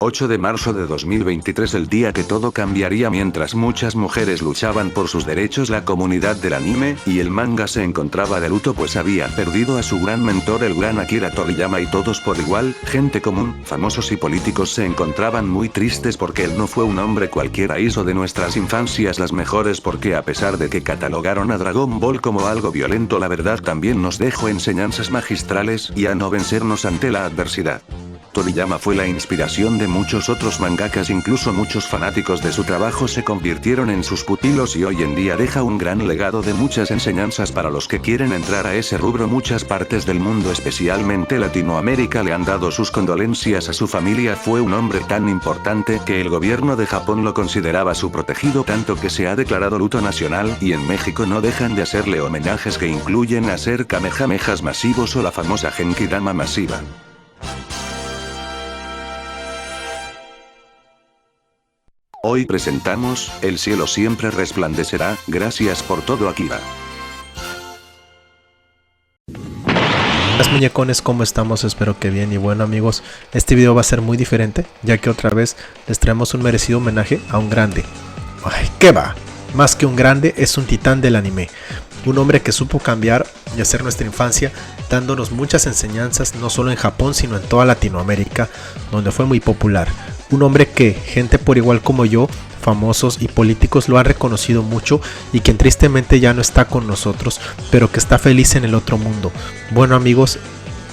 8 de marzo de 2023, el día que todo cambiaría. Mientras muchas mujeres luchaban por sus derechos, la comunidad del anime y el manga se encontraba de luto, pues habían perdido a su gran mentor, el gran Akira Toriyama, y todos por igual, gente común, famosos y políticos, se encontraban muy tristes porque él no fue un hombre cualquiera. Hizo de nuestras infancias las mejores, porque a pesar de que catalogaron a Dragon Ball como algo violento, la verdad también nos dejó enseñanzas magistrales y a no vencernos ante la adversidad. Toriyama fue la inspiración de muchos otros mangakas, incluso muchos fanáticos de su trabajo se convirtieron en sus pupilos, y hoy en día deja un gran legado de muchas enseñanzas para los que quieren entrar a ese rubro. Muchas partes del mundo, especialmente Latinoamérica, le han dado sus condolencias a su familia. Fue un hombre tan importante que el gobierno de Japón lo consideraba su protegido, tanto que se ha declarado luto nacional, y en México no dejan de hacerle homenajes que incluyen hacer kamehamehas masivos o la famosa Genkidama masiva. Hoy presentamos, El cielo siempre resplandecerá. Gracias por todo, Akira. Hola muñecones, ¿cómo estamos? Espero que bien. Y bueno amigos, este video va a ser muy diferente, ya que otra vez les traemos un merecido homenaje a un grande. Ay, ¿qué va? Más que un grande, es un titán del anime. Un hombre que supo cambiar y hacer nuestra infancia, dándonos muchas enseñanzas, no solo en Japón, sino en toda Latinoamérica, donde fue muy popular. Un hombre que gente por igual como yo, famosos y políticos, lo han reconocido mucho, y quien tristemente ya no está con nosotros, pero que está feliz en el otro mundo. Bueno amigos,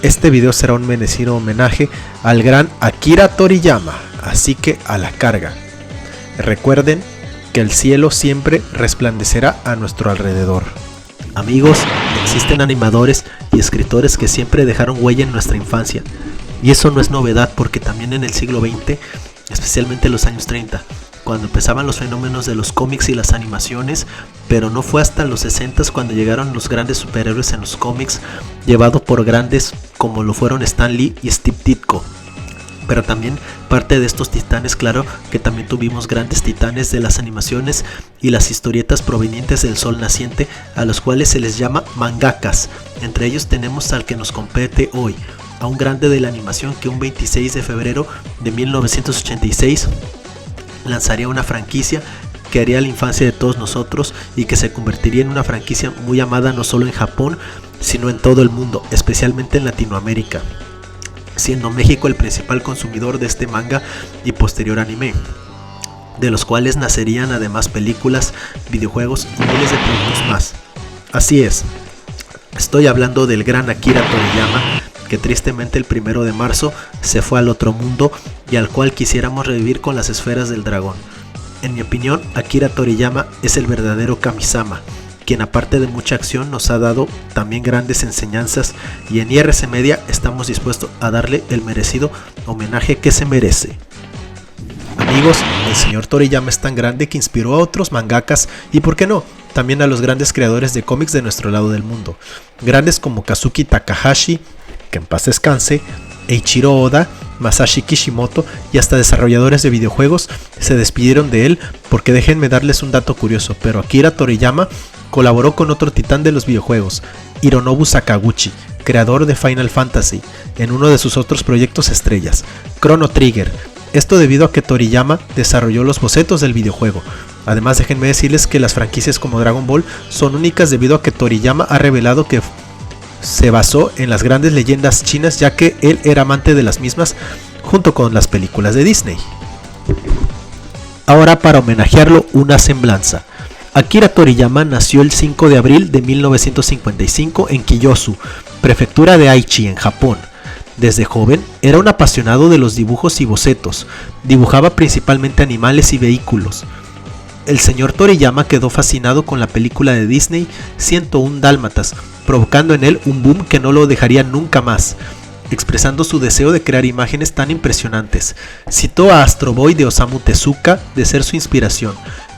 este video será un merecido homenaje al gran Akira Toriyama, así que a la carga. Recuerden que el cielo siempre resplandecerá a nuestro alrededor. Amigos, existen animadores y escritores que siempre dejaron huella en nuestra infancia, y eso no es novedad, porque también en el siglo XX, especialmente en los años 30, cuando empezaban los fenómenos de los cómics y las animaciones, pero no fue hasta los 60 cuando llegaron los grandes superhéroes en los cómics, llevados por grandes como lo fueron Stan Lee y Steve Ditko. Pero también parte de estos titanes, claro que también tuvimos grandes titanes de las animaciones y las historietas provenientes del sol naciente, a los cuales se les llama mangakas. Entre ellos tenemos al que nos compete hoy, a un grande de la animación que un 26 de febrero de 1986 lanzaría una franquicia que haría la infancia de todos nosotros y que se convertiría en una franquicia muy amada no solo en Japón, sino en todo el mundo, especialmente en Latinoamérica, siendo México el principal consumidor de este manga y posterior anime, de los cuales nacerían además películas, videojuegos y miles de productos más. Así es, estoy hablando del gran Akira Toriyama, que tristemente el 1 de marzo se fue al otro mundo y al cual quisiéramos revivir con las esferas del dragón. En mi opinión, Akira Toriyama es el verdadero Kamisama, quien aparte de mucha acción nos ha dado también grandes enseñanzas, y en IRC Media estamos dispuestos a darle el merecido homenaje que se merece. Amigos, el señor Toriyama es tan grande que inspiró a otros mangakas y, por qué no, también a los grandes creadores de cómics de nuestro lado del mundo. Grandes como Kazuki Takahashi, que en paz descanse, Eiichiro Oda, Masashi Kishimoto y hasta desarrolladores de videojuegos se despidieron de él, porque déjenme darles un dato curioso, pero Akira Toriyama colaboró con otro titán de los videojuegos, Hironobu Sakaguchi, creador de Final Fantasy, en uno de sus otros proyectos estrellas, Chrono Trigger. Esto debido a que Toriyama desarrolló los bocetos del videojuego. Además, déjenme decirles que las franquicias como Dragon Ball son únicas debido a que Toriyama ha revelado que se basó en las grandes leyendas chinas, ya que él era amante de las mismas junto con las películas de Disney. Ahora, para homenajearlo, una semblanza. Akira Toriyama nació el 5 de abril de 1955 en Kiyosu, prefectura de Aichi, en Japón. Desde joven era un apasionado de los dibujos y bocetos, dibujaba principalmente animales y vehículos. El señor Toriyama quedó fascinado con la película de Disney 101 Dálmatas, provocando en él un boom que no lo dejaría nunca más, expresando su deseo de crear imágenes tan impresionantes. Citó a Astro Boy de Osamu Tezuka de ser su inspiración.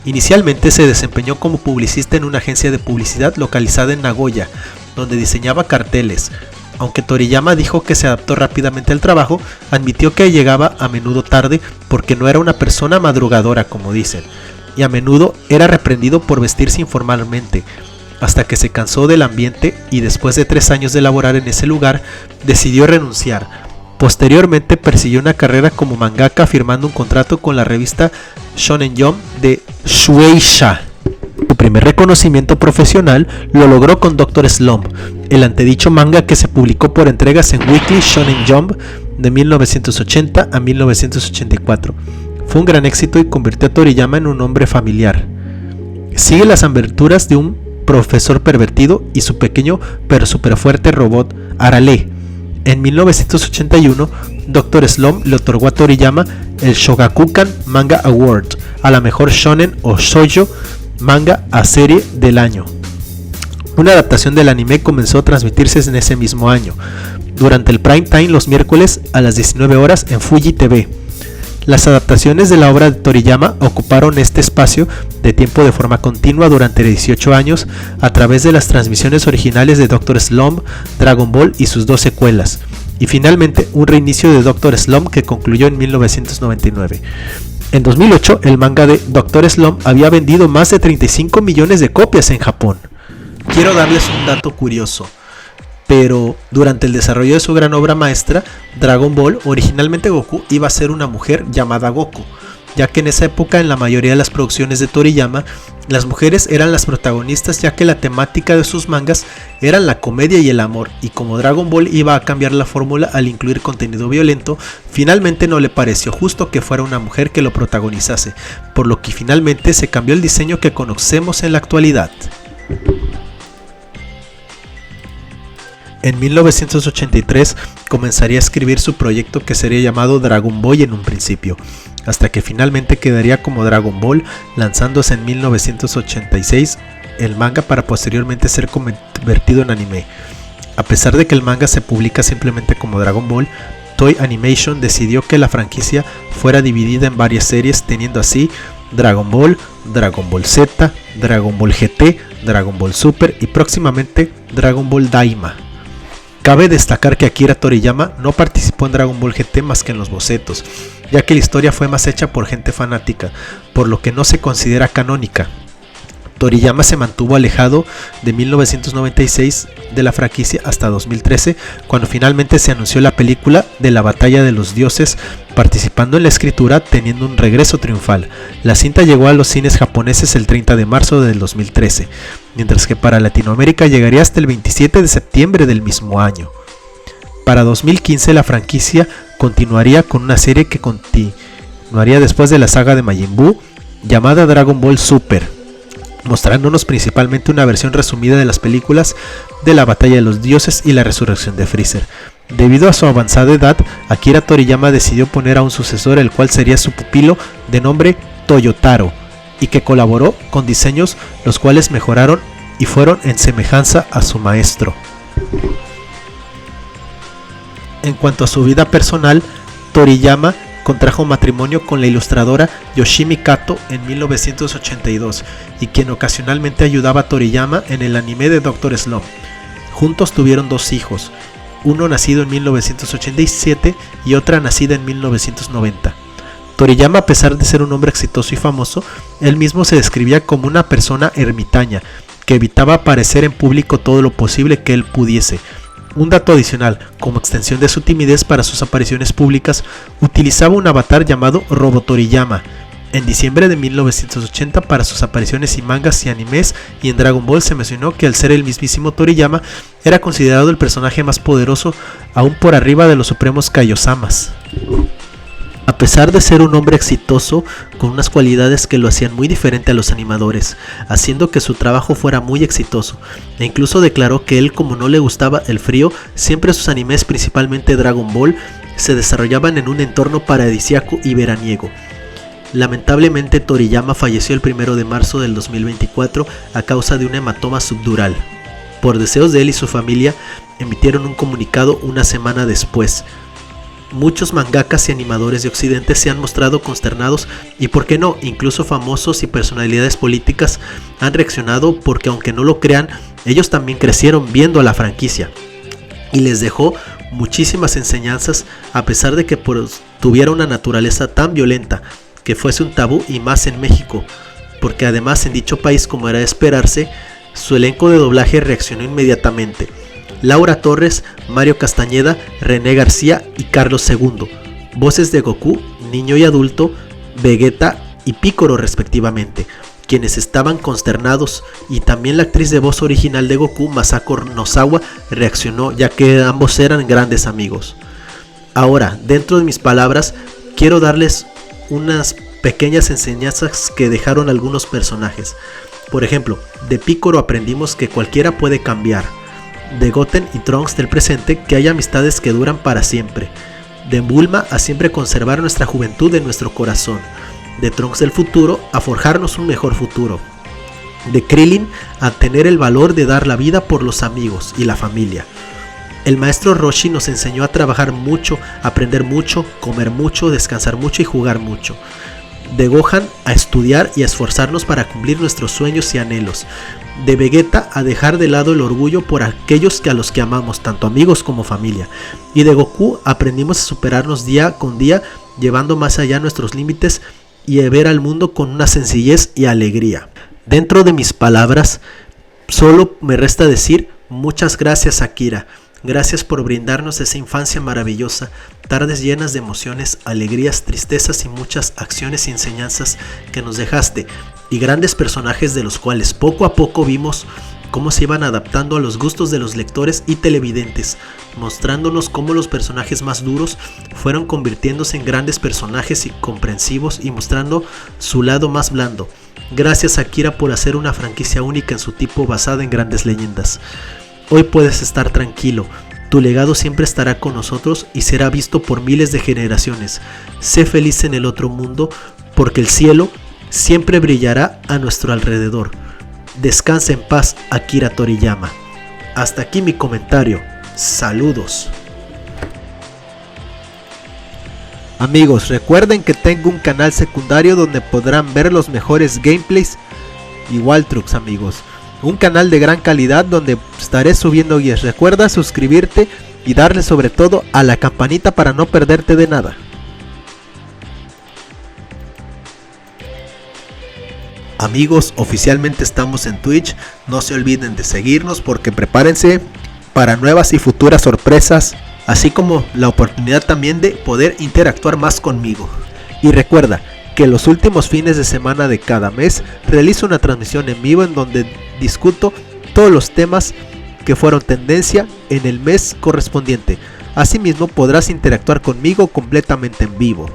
Inicialmente se desempeñó como publicista en una agencia de publicidad localizada en Nagoya, donde diseñaba carteles. Aunque Toriyama dijo que se adaptó rápidamente al trabajo, admitió que llegaba a menudo tarde porque no era una persona madrugadora, como dicen, y a menudo era reprendido por vestirse informalmente, hasta que se cansó del ambiente y después de 3 años de laborar en ese lugar, decidió renunciar. Posteriormente persiguió una carrera como mangaka firmando un contrato con la revista Shonen Jump de Shueisha. Su primer reconocimiento profesional lo logró con Dr. Slump, el antedicho manga que se publicó por entregas en Weekly Shonen Jump de 1980 a 1984. Fue un gran éxito y convirtió a Toriyama en un hombre familiar. Sigue las aventuras de un profesor pervertido y su pequeño pero super fuerte robot Arale. En 1981, Dr. Slump le otorgó a Toriyama el Shogakukan Manga Award a la mejor shonen o shoujo manga a serie del año. Una adaptación del anime comenzó a transmitirse en ese mismo año, durante el prime time los miércoles a las 19 horas en Fuji TV. Las adaptaciones de la obra de Toriyama ocuparon este espacio de tiempo de forma continua durante 18 años a través de las transmisiones originales de Dr. Slump, Dragon Ball y sus dos secuelas, y finalmente un reinicio de Dr. Slump que concluyó en 1999. En 2008, el manga de Dr. Slump había vendido más de 35 millones de copias en Japón. Quiero darles un dato curioso. Pero durante el desarrollo de su gran obra maestra, Dragon Ball, originalmente Goku iba a ser una mujer llamada Goku, ya que en esa época en la mayoría de las producciones de Toriyama, las mujeres eran las protagonistas, ya que la temática de sus mangas eran la comedia y el amor, y como Dragon Ball iba a cambiar la fórmula al incluir contenido violento, finalmente no le pareció justo que fuera una mujer que lo protagonizase, por lo que finalmente se cambió el diseño que conocemos en la actualidad. En 1983 comenzaría a escribir su proyecto que sería llamado Dragon Ball en un principio, hasta que finalmente quedaría como Dragon Ball, lanzándose en 1986 el manga para posteriormente ser convertido en anime. A pesar de que el manga se publica simplemente como Dragon Ball, Toei Animation decidió que la franquicia fuera dividida en varias series, teniendo así Dragon Ball, Dragon Ball Z, Dragon Ball GT, Dragon Ball Super y próximamente Dragon Ball Daima. Cabe destacar que Akira Toriyama no participó en Dragon Ball GT más que en los bocetos, ya que la historia fue más hecha por gente fanática, por lo que no se considera canónica. Toriyama se mantuvo alejado de 1996 de la franquicia hasta 2013, cuando finalmente se anunció la película de la Batalla de los Dioses, participando en la escritura, teniendo un regreso triunfal. La cinta llegó a los cines japoneses el 30 de marzo del 2013, mientras que para Latinoamérica llegaría hasta el 27 de septiembre del mismo año. Para 2015 la franquicia continuaría con una serie que continuaría después de la saga de Majin Buu, llamada Dragon Ball Super, mostrándonos principalmente una versión resumida de las películas de la Batalla de los Dioses y la Resurrección de Freezer. Debido a su avanzada edad, Akira Toriyama decidió poner a un sucesor, el cual sería su pupilo de nombre Toyotaro, y que colaboró con diseños los cuales mejoraron y fueron en semejanza a su maestro. En cuanto a su vida personal, Toriyama contrajo matrimonio con la ilustradora Yoshimi Kato en 1982 y quien ocasionalmente ayudaba a Toriyama en el anime de Dr. Slump. Juntos tuvieron dos hijos, uno nacido en 1987 y otra nacida en 1990. Toriyama, a pesar de ser un hombre exitoso y famoso, él mismo se describía como una persona ermitaña, que evitaba aparecer en público todo lo posible que él pudiese. Un dato adicional, como extensión de su timidez para sus apariciones públicas, utilizaba un avatar llamado Robotoriyama. En diciembre de 1980, para sus apariciones en mangas y animes y en Dragon Ball, se mencionó que al ser el mismísimo Toriyama, era considerado el personaje más poderoso, aún por arriba de los supremos Kaiosamas. A pesar de ser un hombre exitoso, con unas cualidades que lo hacían muy diferente a los animadores, haciendo que su trabajo fuera muy exitoso, e incluso declaró que él, como no le gustaba el frío, siempre sus animes, principalmente Dragon Ball, se desarrollaban en un entorno paradisíaco y veraniego. Lamentablemente, Toriyama falleció el 1 de marzo del 2024 a causa de un hematoma subdural. Por deseos de él y su familia, emitieron un comunicado una semana después. Muchos mangakas y animadores de Occidente se han mostrado consternados y, por qué no, incluso famosos y personalidades políticas han reaccionado porque, aunque no lo crean, ellos también crecieron viendo a la franquicia y les dejó muchísimas enseñanzas, a pesar de que tuviera una naturaleza tan violenta que fuese un tabú, y más en México, porque además en dicho país, como era de esperarse, su elenco de doblaje reaccionó inmediatamente. Laura Torres, Mario Castañeda, René García y Carlos II. Voces de Goku, niño y adulto, Vegeta y Piccolo respectivamente, quienes estaban consternados, y también la actriz de voz original de Goku, Masako Nozawa, reaccionó, ya que ambos eran grandes amigos. Ahora, dentro de mis palabras, quiero darles unas pequeñas enseñanzas que dejaron algunos personajes. Por ejemplo, de Piccolo aprendimos que cualquiera puede cambiar. De Goten y Trunks del presente, que hay amistades que duran para siempre. De Bulma, a siempre conservar nuestra juventud en nuestro corazón. De Trunks del futuro, a forjarnos un mejor futuro. De Krillin, a tener el valor de dar la vida por los amigos y la familia. El maestro Roshi nos enseñó a trabajar mucho, aprender mucho, comer mucho, descansar mucho y jugar mucho. De Gohan, a estudiar y a esforzarnos para cumplir nuestros sueños y anhelos. De Vegeta, a dejar de lado el orgullo por aquellos a los que amamos, tanto amigos como familia. Y de Goku aprendimos a superarnos día con día, llevando más allá nuestros límites y a ver al mundo con una sencillez y alegría. Dentro de mis palabras, solo me resta decir muchas gracias, Akira. Gracias por brindarnos esa infancia maravillosa, tardes llenas de emociones, alegrías, tristezas y muchas acciones y enseñanzas que nos dejaste, y grandes personajes de los cuales poco a poco vimos cómo se iban adaptando a los gustos de los lectores y televidentes, mostrándonos cómo los personajes más duros fueron convirtiéndose en grandes personajes y comprensivos y mostrando su lado más blando. Gracias, Akira, por hacer una franquicia única en su tipo basada en grandes leyendas. Hoy puedes estar tranquilo, tu legado siempre estará con nosotros y será visto por miles de generaciones. Sé feliz en el otro mundo, porque el cielo siempre brillará a nuestro alrededor. Descansa en paz, Akira Toriyama. Hasta aquí mi comentario. Saludos. Amigos, recuerden que tengo un canal secundario donde podrán ver los mejores gameplays y Waltrucks, amigos. Un canal de gran calidad donde estaré subiendo guías. Recuerda suscribirte y darle sobre todo a la campanita para no perderte de nada. Amigos, oficialmente estamos en Twitch. No se olviden de seguirnos porque prepárense para nuevas y futuras sorpresas, así como la oportunidad también de poder interactuar más conmigo. Y recuerda que los últimos fines de semana de cada mes realizo una transmisión en vivo en donde discuto todos los temas que fueron tendencia en el mes correspondiente. Asimismo podrás interactuar conmigo completamente en vivo.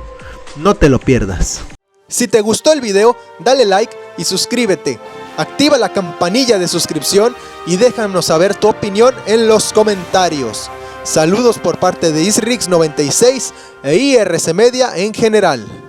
No te lo pierdas. Si te gustó el video, dale like y suscríbete. Activa la campanilla de suscripción y déjanos saber tu opinión en los comentarios. Saludos por parte de Isrix96 e IRC Media en general.